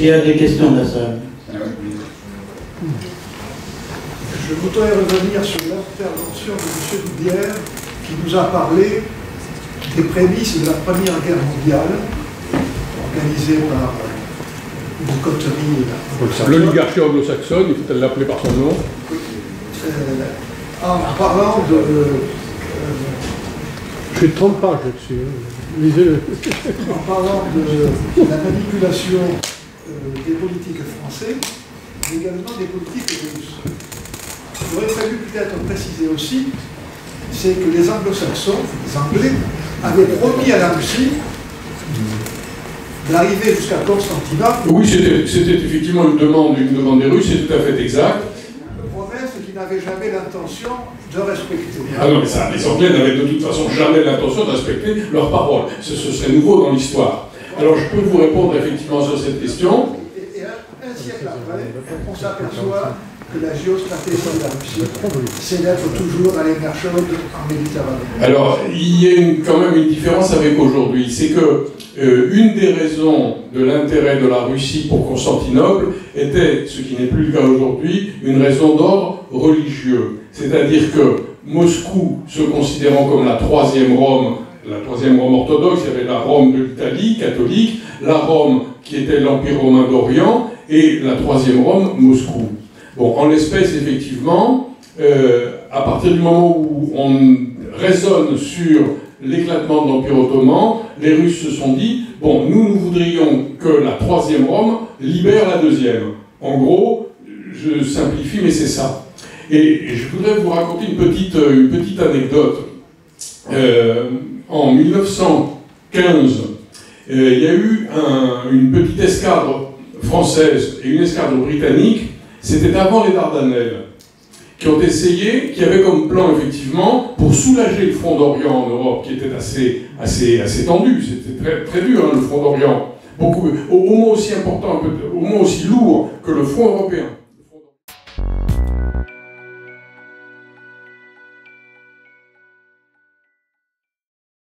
qu'il y a des questions de la salle? Je voudrais revenir sur l'intervention de M. Doubière qui nous a parlé des prémices de la Première Guerre mondiale organisée par une coterie. L'oligarchie anglo-saxonne, il faut l'appeler par son nom. En parlant de... J'ai 30 pages là-dessus, lisez-le. En parlant de la manipulation des politiques français, mais également des politiques russes. J'aurais fallu peut-être préciser aussi, c'est que les anglo-saxons, les Anglais, avaient promis à la Russie d'arriver jusqu'à Constantinople. Oui, c'était effectivement une demande des Russes, c'est tout à fait exact. Une promesse qu'ils n'avaient jamais l'intention de respecter. Ah non, mais ça, les Anglais n'avaient de toute façon jamais l'intention de respecter leurs paroles. Ce serait nouveau dans l'histoire. Alors je peux vous répondre effectivement sur cette question. Et un siècle après, on s'aperçoit que la géostratégie de la Russie, c'est d'être toujours dans les mers chaudes en Méditerranée. Alors, il y a quand même une différence avec aujourd'hui. C'est que une des raisons de l'intérêt de la Russie pour Constantinople était, ce qui n'est plus le cas aujourd'hui, une raison d'ordre religieux. C'est-à-dire que Moscou, se considérant comme la troisième Rome orthodoxe, il y avait la Rome de l'Italie, catholique, la Rome qui était l'Empire romain d'Orient, et la troisième Rome, Moscou. Bon, en l'espèce, effectivement, à partir du moment où on raisonne sur l'éclatement de l'Empire ottoman, les Russes se sont dit, bon, nous voudrions que la troisième Rome libère la deuxième. En gros, je simplifie, mais c'est ça. Et je voudrais vous raconter une petite anecdote. En 1915, il y a eu une petite escadre française et une escadre britannique. C'était avant les Dardanelles, qui ont essayé, qui avaient comme plan effectivement, pour soulager le front d'Orient en Europe, qui était assez tendu, c'était très, très dur hein, le front d'Orient, au moins aussi important, au moins aussi lourd que le front européen.